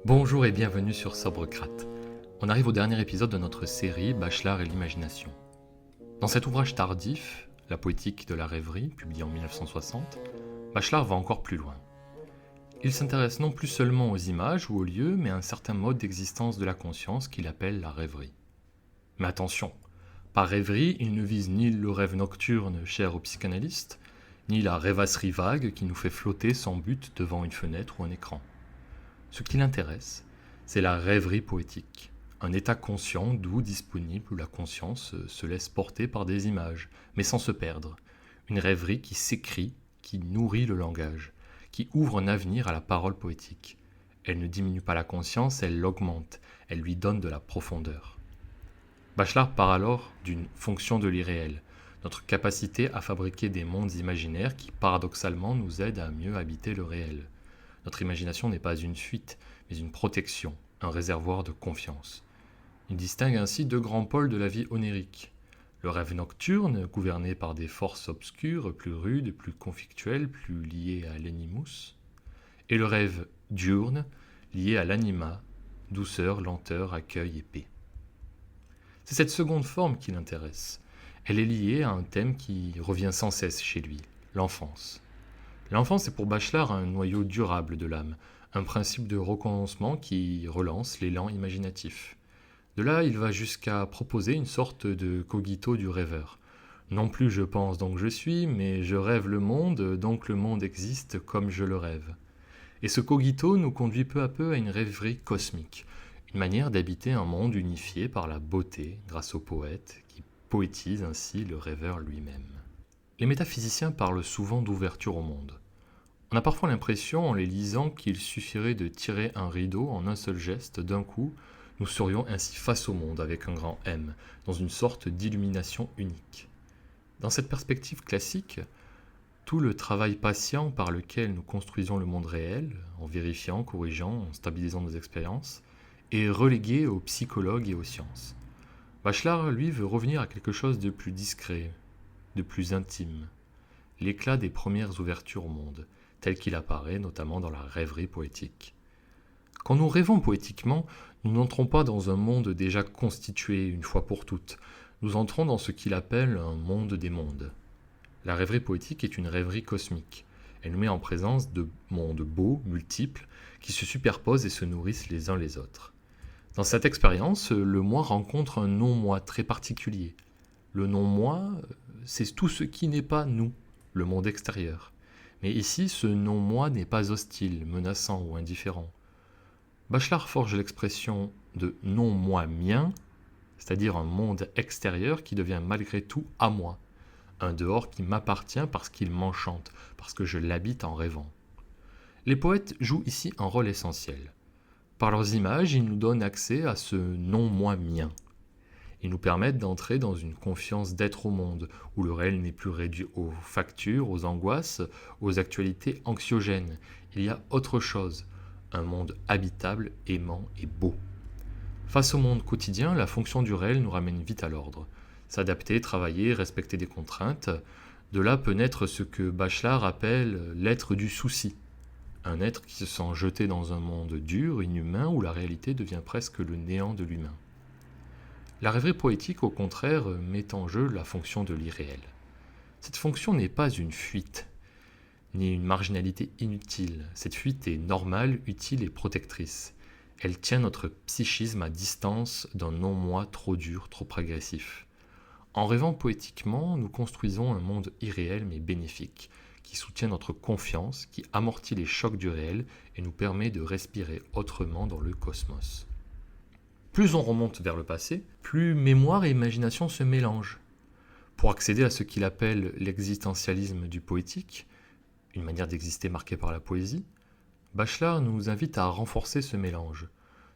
Bonjour et bienvenue sur Sobrecrate. On arrive au dernier épisode de notre série Bachelard et l'imagination. Dans cet ouvrage tardif, La poétique de la rêverie, publié en 1960, Bachelard va encore plus loin. Il s'intéresse non plus seulement aux images ou aux lieux, mais à un certain mode d'existence de la conscience qu'il appelle la rêverie. Mais attention, par rêverie, il ne vise ni le rêve nocturne cher aux psychanalystes, ni la rêvasserie vague qui nous fait flotter sans but devant une fenêtre ou un écran. Ce qui l'intéresse, c'est la rêverie poétique, un état conscient, doux, disponible, où la conscience se laisse porter par des images, mais sans se perdre. Une rêverie qui s'écrit, qui nourrit le langage, qui ouvre un avenir à la parole poétique. Elle ne diminue pas la conscience, elle l'augmente, elle lui donne de la profondeur. Bachelard part alors d'une fonction de l'irréel, notre capacité à fabriquer des mondes imaginaires qui paradoxalement nous aident à mieux habiter le réel. Notre imagination n'est pas une fuite, mais une protection, un réservoir de confiance. Il distingue ainsi deux grands pôles de la vie onirique. Le rêve nocturne, gouverné par des forces obscures, plus rudes, plus conflictuelles, plus liées à l'animus, et le rêve diurne, lié à l'anima, douceur, lenteur, accueil et paix. C'est cette seconde forme qui l'intéresse. Elle est liée à un thème qui revient sans cesse chez lui, l'enfance. L'enfance est pour Bachelard un noyau durable de l'âme, un principe de recommencement qui relance l'élan imaginatif. De là, il va jusqu'à proposer une sorte de cogito du rêveur. Non plus je pense donc je suis, mais je rêve le monde, donc le monde existe comme je le rêve. Et ce cogito nous conduit peu à peu à une rêverie cosmique, une manière d'habiter un monde unifié par la beauté grâce au poète qui poétise ainsi le rêveur lui-même. Les métaphysiciens parlent souvent d'ouverture au monde. On a parfois l'impression, en les lisant, qu'il suffirait de tirer un rideau en un seul geste, d'un coup, nous serions ainsi face au monde avec un grand M, dans une sorte d'illumination unique. Dans cette perspective classique, tout le travail patient par lequel nous construisons le monde réel, en vérifiant, corrigeant, en stabilisant nos expériences, est relégué aux psychologues et aux sciences. Bachelard, lui, veut revenir à quelque chose de plus discret, de plus intime, l'éclat des premières ouvertures au monde, tel qu'il apparaît notamment dans la rêverie poétique. Quand nous rêvons poétiquement, nous n'entrons pas dans un monde déjà constitué une fois pour toutes, nous entrons dans ce qu'il appelle un monde des mondes. La rêverie poétique est une rêverie cosmique. Elle nous met en présence de mondes beaux, multiples, qui se superposent et se nourrissent les uns les autres. Dans cette expérience, le moi rencontre un non-moi très particulier. Le non-moi, c'est tout ce qui n'est pas nous, le monde extérieur. Mais ici, ce non-moi n'est pas hostile, menaçant ou indifférent. Bachelard forge l'expression de non-moi mien, c'est-à-dire un monde extérieur qui devient malgré tout à moi, un dehors qui m'appartient parce qu'il m'enchante, parce que je l'habite en rêvant. Les poètes jouent ici un rôle essentiel. Par leurs images, ils nous donnent accès à ce non-moi mien. Ils nous permettent d'entrer dans une confiance d'être au monde, où le réel n'est plus réduit aux factures, aux angoisses, aux actualités anxiogènes. Il y a autre chose, un monde habitable, aimant et beau. Face au monde quotidien, la fonction du réel nous ramène vite à l'ordre. S'adapter, travailler, respecter des contraintes, de là peut naître ce que Bachelard appelle l'être du souci. Un être qui se sent jeté dans un monde dur, inhumain, où la réalité devient presque le néant de l'humain. La rêverie poétique, au contraire, met en jeu la fonction de l'irréel. Cette fonction n'est pas une fuite, ni une marginalité inutile. Cette fuite est normale, utile et protectrice. Elle tient notre psychisme à distance d'un non-moi trop dur, trop agressif. En rêvant poétiquement, nous construisons un monde irréel mais bénéfique, qui soutient notre confiance, qui amortit les chocs du réel et nous permet de respirer autrement dans le cosmos. Plus on remonte vers le passé, plus mémoire et imagination se mélangent. Pour accéder à ce qu'il appelle l'existentialisme du poétique, une manière d'exister marquée par la poésie, Bachelard nous invite à renforcer ce mélange,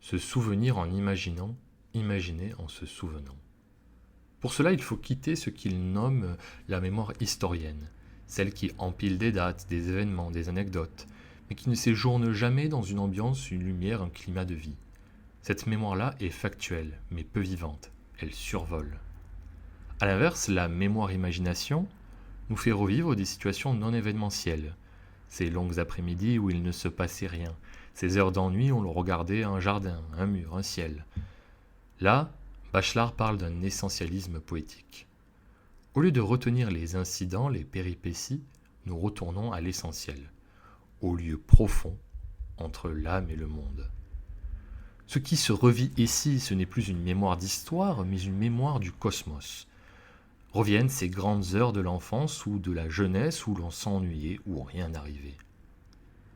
se souvenir en imaginant, imaginer en se souvenant. Pour cela, il faut quitter ce qu'il nomme la mémoire historienne, celle qui empile des dates, des événements, des anecdotes, mais qui ne séjourne jamais dans une ambiance, une lumière, un climat de vie. Cette mémoire-là est factuelle, mais peu vivante. Elle survole. A l'inverse, la mémoire-imagination nous fait revivre des situations non événementielles. Ces longues après-midi où il ne se passait rien. Ces heures d'ennui, on le regardait un jardin, un mur, un ciel. Là, Bachelard parle d'un essentialisme poétique. Au lieu de retenir les incidents, les péripéties, nous retournons à l'essentiel, au lieu profond entre l'âme et le monde. Ce qui se revit ici, ce n'est plus une mémoire d'histoire, mais une mémoire du cosmos. Reviennent ces grandes heures de l'enfance ou de la jeunesse où l'on s'ennuyait, où rien n'arrivait.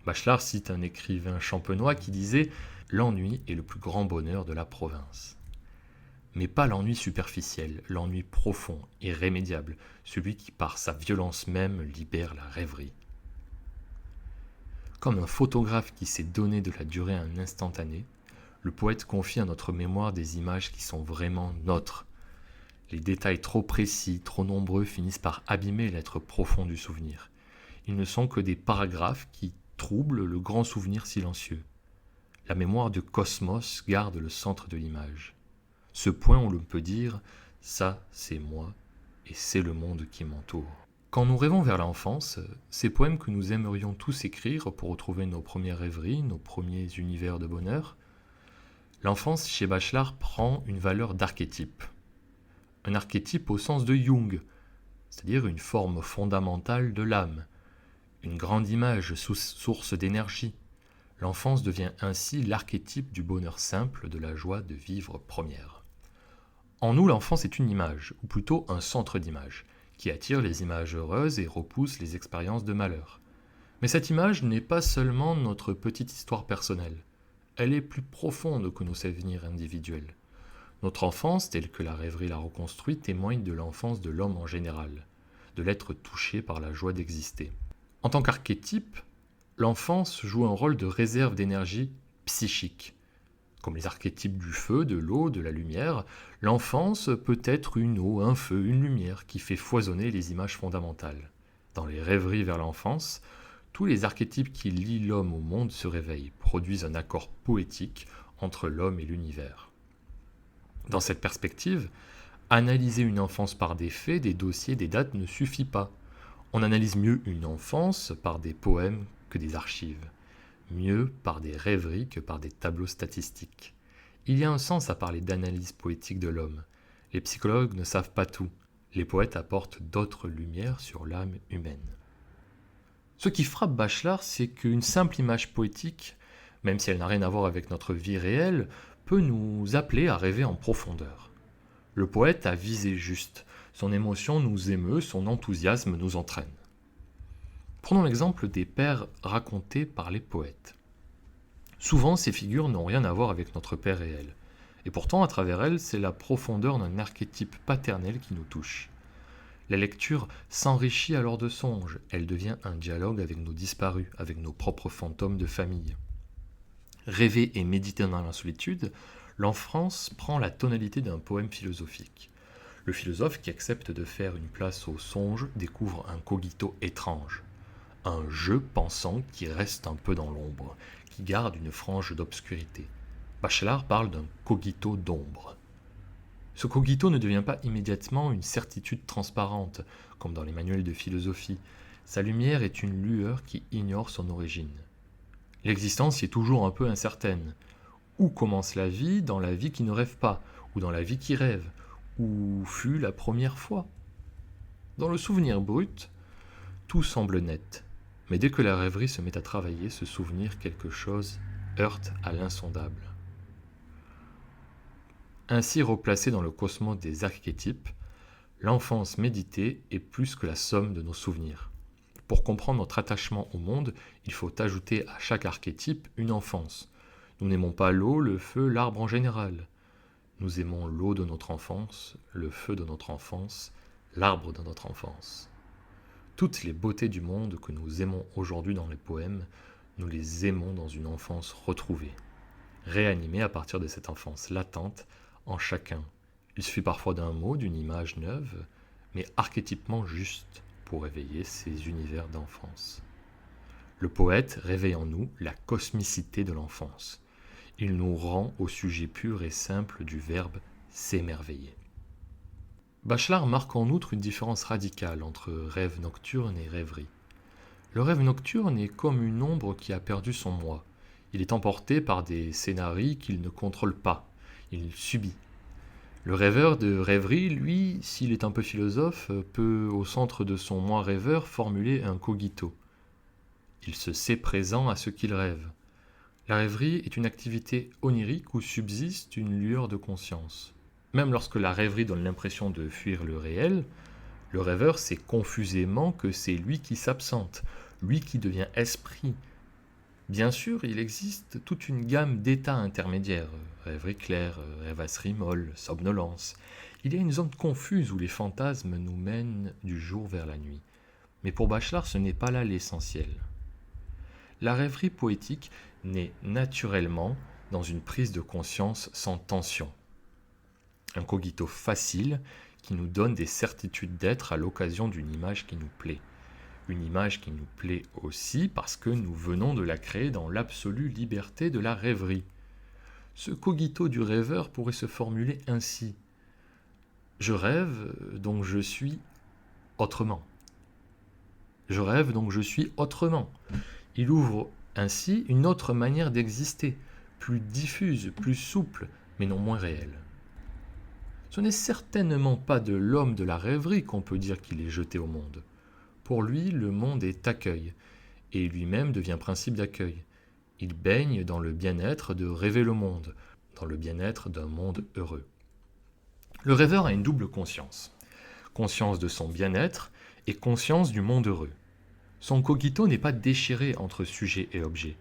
Bachelard cite un écrivain champenois qui disait « L'ennui est le plus grand bonheur de la province ». Mais pas l'ennui superficiel, l'ennui profond, irrémédiable, celui qui par sa violence même libère la rêverie. Comme un photographe qui s'est donné de la durée à un instantané, le poète confie à notre mémoire des images qui sont vraiment nôtres. Les détails trop précis, trop nombreux finissent par abîmer l'être profond du souvenir. Ils ne sont que des paragraphes qui troublent le grand souvenir silencieux. La mémoire du cosmos garde le centre de l'image. Ce point où l'on peut dire « ça, c'est moi, et c'est le monde qui m'entoure ». Quand nous rêvons vers l'enfance, ces poèmes que nous aimerions tous écrire pour retrouver nos premières rêveries, nos premiers univers de bonheur, l'enfance chez Bachelard prend une valeur d'archétype. Un archétype au sens de Jung, c'est-à-dire une forme fondamentale de l'âme, une grande image source d'énergie. L'enfance devient ainsi l'archétype du bonheur simple, de la joie de vivre première. En nous, l'enfance est une image, ou plutôt un centre d'image, qui attire les images heureuses et repousse les expériences de malheur. Mais cette image n'est pas seulement notre petite histoire personnelle. Elle est plus profonde que nos souvenirs individuels. Notre enfance, telle que la rêverie l'a reconstruite, témoigne de l'enfance de l'homme en général, de l'être touché par la joie d'exister. En tant qu'archétype, l'enfance joue un rôle de réserve d'énergie psychique. Comme les archétypes du feu, de l'eau, de la lumière, l'enfance peut être une eau, un feu, une lumière qui fait foisonner les images fondamentales. Dans les rêveries vers l'enfance, tous les archétypes qui lient l'homme au monde se réveillent, produisent un accord poétique entre l'homme et l'univers. Dans cette perspective, analyser une enfance par des faits, des dossiers, des dates ne suffit pas. On analyse mieux une enfance par des poèmes que des archives. Mieux par des rêveries que par des tableaux statistiques. Il y a un sens à parler d'analyse poétique de l'homme. Les psychologues ne savent pas tout. Les poètes apportent d'autres lumières sur l'âme humaine. Ce qui frappe Bachelard, c'est qu'une simple image poétique, même si elle n'a rien à voir avec notre vie réelle, peut nous appeler à rêver en profondeur. Le poète a visé juste. Son émotion nous émeut, son enthousiasme nous entraîne. Prenons l'exemple des pères racontés par les poètes. Souvent, ces figures n'ont rien à voir avec notre père réel. Et pourtant, à travers elles, c'est la profondeur d'un archétype paternel qui nous touche. La lecture s'enrichit alors de songes. Elle devient un dialogue avec nos disparus, avec nos propres fantômes de famille. Rêver et méditer dans la solitude, l'enfance prend la tonalité d'un poème philosophique. Le philosophe qui accepte de faire une place au songe découvre un cogito étrange. Un jeu pensant qui reste un peu dans l'ombre, qui garde une frange d'obscurité. Bachelard parle d'un cogito d'ombre. Ce cogito ne devient pas immédiatement une certitude transparente, comme dans les manuels de philosophie. Sa lumière est une lueur qui ignore son origine. L'existence y est toujours un peu incertaine. Où commence la vie dans la vie qui ne rêve pas, ou dans la vie qui rêve, où fut la première fois? Dans le souvenir brut, tout semble net. Mais dès que la rêverie se met à travailler, ce souvenir quelque chose heurte à l'insondable. Ainsi replacé dans le cosmos des archétypes, l'enfance méditée est plus que la somme de nos souvenirs. Pour comprendre notre attachement au monde, il faut ajouter à chaque archétype une enfance. Nous n'aimons pas l'eau, le feu, l'arbre en général. Nous aimons l'eau de notre enfance, le feu de notre enfance, l'arbre de notre enfance. Toutes les beautés du monde que nous aimons aujourd'hui dans les poèmes, nous les aimons dans une enfance retrouvée, réanimée à partir de cette enfance latente en chacun. Il suffit parfois d'un mot, d'une image neuve, mais archétypement juste pour éveiller ces univers d'enfance. Le poète réveille en nous la cosmicité de l'enfance. Il nous rend au sujet pur et simple du verbe s'émerveiller. Bachelard marque en outre une différence radicale entre rêve nocturne et rêverie. Le rêve nocturne est comme une ombre qui a perdu son moi. Il est emporté par des scénarios qu'il ne contrôle pas, il subit. Le rêveur de rêverie, lui, s'il est un peu philosophe, peut, au centre de son moi rêveur, formuler un cogito. Il se sait présent à ce qu'il rêve. La rêverie est une activité onirique où subsiste une lueur de conscience. Même lorsque la rêverie donne l'impression de fuir le réel, le rêveur sait confusément que c'est lui qui s'absente, lui qui devient esprit. Bien sûr, il existe toute une gamme d'états intermédiaires, rêverie claire, rêvasserie molle, somnolence. Il y a une zone confuse où les fantasmes nous mènent du jour vers la nuit. Mais pour Bachelard, ce n'est pas là l'essentiel. La rêverie poétique naît naturellement dans une prise de conscience sans tension. Un cogito facile qui nous donne des certitudes d'être à l'occasion d'une image qui nous plaît. Une image qui nous plaît aussi parce que nous venons de la créer dans l'absolue liberté de la rêverie. Ce cogito du rêveur pourrait se formuler ainsi. Je rêve, donc je suis autrement. Je rêve, donc je suis autrement. Il ouvre ainsi une autre manière d'exister, plus diffuse, plus souple, mais non moins réelle. Ce n'est certainement pas de l'homme de la rêverie qu'on peut dire qu'il est jeté au monde. Pour lui, le monde est accueil, et lui-même devient principe d'accueil. Il baigne dans le bien-être de rêver le monde, dans le bien-être d'un monde heureux. Le rêveur a une double conscience. Conscience de son bien-être et conscience du monde heureux. Son cogito n'est pas déchiré entre sujet et objet.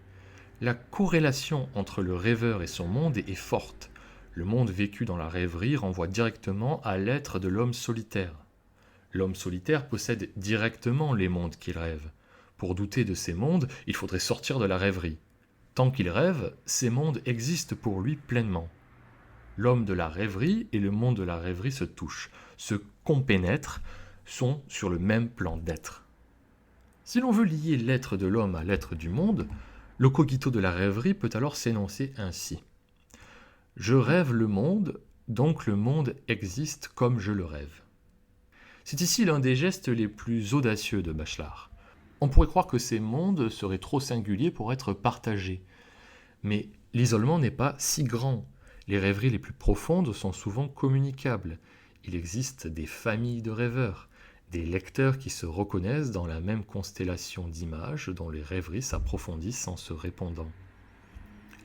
La corrélation entre le rêveur et son monde est forte. Le monde vécu dans la rêverie renvoie directement à l'être de l'homme solitaire. L'homme solitaire possède directement les mondes qu'il rêve. Pour douter de ces mondes, il faudrait sortir de la rêverie. Tant qu'il rêve, ces mondes existent pour lui pleinement. L'homme de la rêverie et le monde de la rêverie se touchent, se compénètrent, sont sur le même plan d'être. Si l'on veut lier l'être de l'homme à l'être du monde, le cogito de la rêverie peut alors s'énoncer ainsi. Je rêve le monde, donc le monde existe comme je le rêve. C'est ici l'un des gestes les plus audacieux de Bachelard. On pourrait croire que ces mondes seraient trop singuliers pour être partagés. Mais l'isolement n'est pas si grand. Les rêveries les plus profondes sont souvent communicables. Il existe des familles de rêveurs, des lecteurs qui se reconnaissent dans la même constellation d'images dont les rêveries s'approfondissent en se répondant.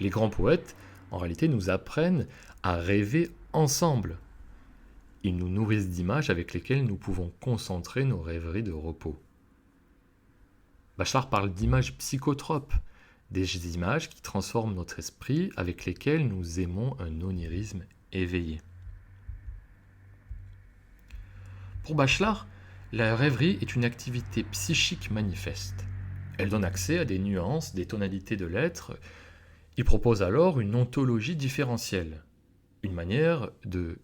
Les grands poètes, en réalité, nous apprennent à rêver ensemble. Ils nous nourrissent d'images avec lesquelles nous pouvons concentrer nos rêveries de repos. Bachelard parle d'images psychotropes, des images qui transforment notre esprit avec lesquelles nous aimons un onirisme éveillé. Pour Bachelard, la rêverie est une activité psychique manifeste. Elle donne accès à des nuances, des tonalités de l'être. Il propose alors une ontologie différentielle, une manière de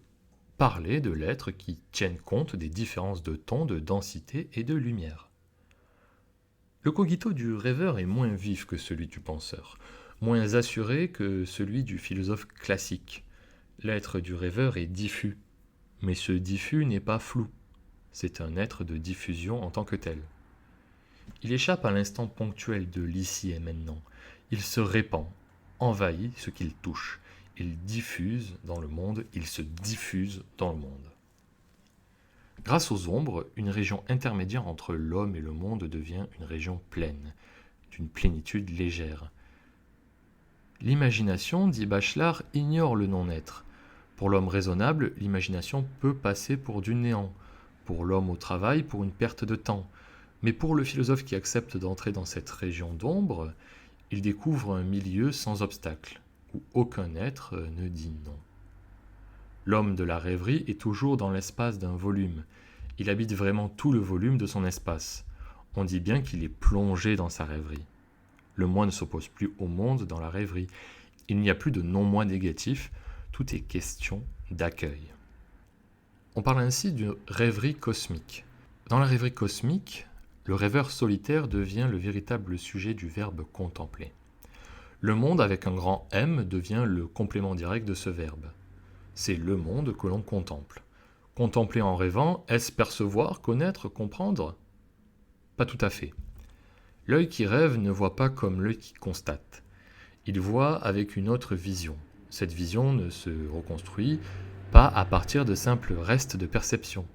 parler de l'être qui tienne compte des différences de ton, de densité et de lumière. Le cogito du rêveur est moins vif que celui du penseur, moins assuré que celui du philosophe classique. L'être du rêveur est diffus, mais ce diffus n'est pas flou. C'est un être de diffusion en tant que tel. Il échappe à l'instant ponctuel de l'ici et maintenant. Il se répand, envahit ce qu'il touche. Il diffuse dans le monde, il se diffuse dans le monde. Grâce aux ombres, une région intermédiaire entre l'homme et le monde devient une région pleine, d'une plénitude légère. L'imagination, dit Bachelard, ignore le non-être. Pour l'homme raisonnable, l'imagination peut passer pour du néant, pour l'homme au travail, pour une perte de temps. Mais pour le philosophe qui accepte d'entrer dans cette région d'ombre, il découvre un milieu sans obstacle, où aucun être ne dit non. L'homme de la rêverie est toujours dans l'espace d'un volume. Il habite vraiment tout le volume de son espace. On dit bien qu'il est plongé dans sa rêverie. Le moi ne s'oppose plus au monde dans la rêverie. Il n'y a plus de non-moi négatif, tout est question d'accueil. On parle ainsi de rêverie cosmique. Dans la rêverie cosmique, le rêveur solitaire devient le véritable sujet du verbe contempler. Le monde avec un grand M devient le complément direct de ce verbe. C'est le monde que l'on contemple. Contempler en rêvant, est-ce percevoir, connaître, comprendre ? Pas tout à fait. L'œil qui rêve ne voit pas comme l'œil qui constate. Il voit avec une autre vision. Cette vision ne se reconstruit pas à partir de simples restes de perception.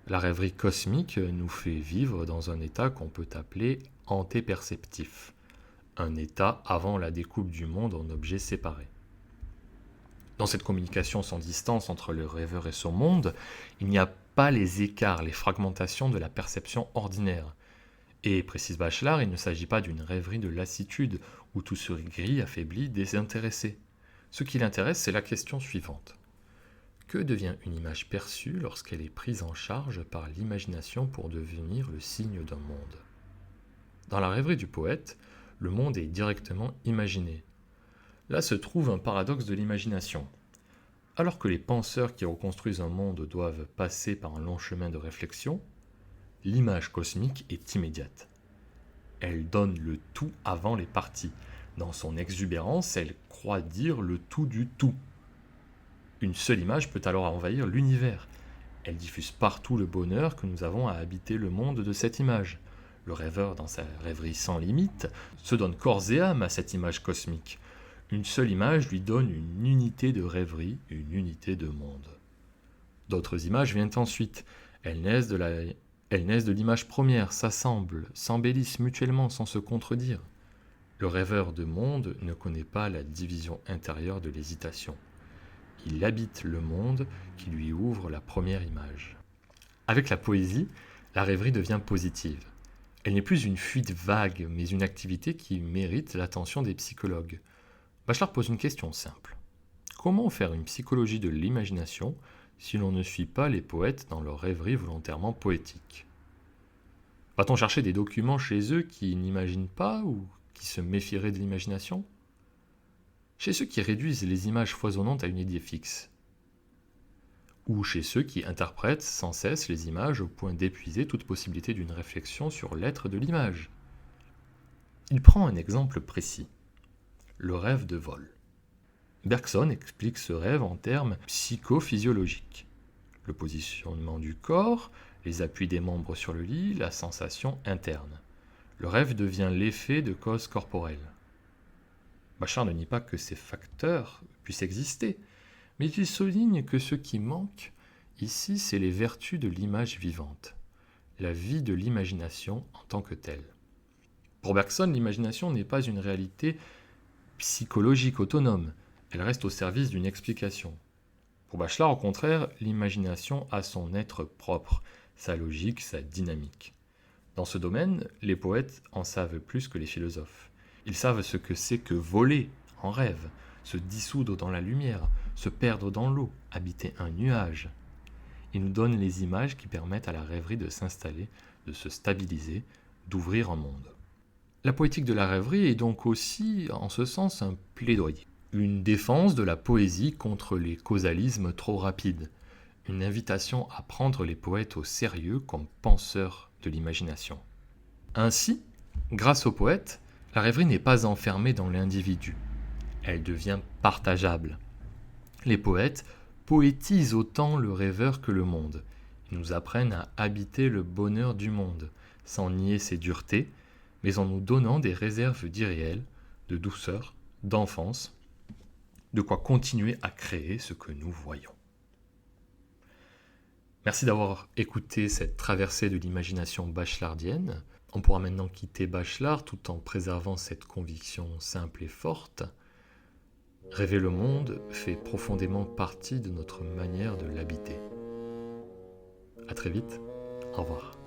La rêverie cosmique nous fait vivre dans un état qu'on peut appeler antéperceptif, un état avant la découpe du monde en objets séparés. Dans cette communication sans distance entre le rêveur et son monde, il n'y a pas les écarts, les fragmentations de la perception ordinaire. Et, précise Bachelard, il ne s'agit pas d'une rêverie de lassitude, où tout serait gris, affaibli, désintéressé. Ce qui l'intéresse, c'est la question suivante. Que devient une image perçue lorsqu'elle est prise en charge par l'imagination pour devenir le signe d'un monde ? Dans la rêverie du poète, le monde est directement imaginé. Là se trouve un paradoxe de l'imagination. Alors que les penseurs qui reconstruisent un monde doivent passer par un long chemin de réflexion, l'image cosmique est immédiate. Elle donne le tout avant les parties. Dans son exubérance, elle croit dire le tout du tout. Une seule image peut alors envahir l'univers. Elle diffuse partout le bonheur que nous avons à habiter le monde de cette image. Le rêveur, dans sa rêverie sans limite, se donne corps et âme à cette image cosmique. Une seule image lui donne une unité de rêverie, une unité de monde. D'autres images viennent ensuite. Elles naissent de l'image première, s'assemblent, s'embellissent mutuellement sans se contredire. Le rêveur de monde ne connaît pas la division intérieure de l'hésitation. Il habite le monde qui lui ouvre la première image. Avec la poésie, la rêverie devient positive. Elle n'est plus une fuite vague, mais une activité qui mérite l'attention des psychologues. Bachelard pose une question simple. Comment faire une psychologie de l'imagination si l'on ne suit pas les poètes dans leur rêverie volontairement poétique ? Va-t-on chercher des documents chez eux qui n'imaginent pas ou qui se méfieraient de l'imagination ? Chez ceux qui réduisent les images foisonnantes à une idée fixe ? Ou chez ceux qui interprètent sans cesse les images au point d'épuiser toute possibilité d'une réflexion sur l'être de l'image ? Il prend un exemple précis. Le rêve de vol. Bergson explique ce rêve en termes psychophysiologiques. Le positionnement du corps, les appuis des membres sur le lit, la sensation interne. Le rêve devient l'effet de causes corporelles. Bachelard ne nie pas que ces facteurs puissent exister, mais il souligne que ce qui manque ici, c'est les vertus de l'image vivante, la vie de l'imagination en tant que telle. Pour Bergson, l'imagination n'est pas une réalité psychologique autonome, elle reste au service d'une explication. Pour Bachelard, au contraire, l'imagination a son être propre, sa logique, sa dynamique. Dans ce domaine, les poètes en savent plus que les philosophes. Ils savent ce que c'est que voler en rêve, se dissoudre dans la lumière, se perdre dans l'eau, habiter un nuage. Ils nous donnent les images qui permettent à la rêverie de s'installer, de se stabiliser, d'ouvrir un monde. La poétique de la rêverie est donc aussi, en ce sens, un plaidoyer. Une défense de la poésie contre les causalismes trop rapides. Une invitation à prendre les poètes au sérieux comme penseurs de l'imagination. Ainsi, grâce aux poètes, la rêverie n'est pas enfermée dans l'individu. Elle devient partageable. Les poètes poétisent autant le rêveur que le monde. Ils nous apprennent à habiter le bonheur du monde, sans nier ses duretés, mais en nous donnant des réserves d'irréel, de douceur, d'enfance, de quoi continuer à créer ce que nous voyons. Merci d'avoir écouté cette traversée de l'imagination bachelardienne. On pourra maintenant quitter Bachelard tout en préservant cette conviction simple et forte. Rêver le monde fait profondément partie de notre manière de l'habiter. À très vite, au revoir.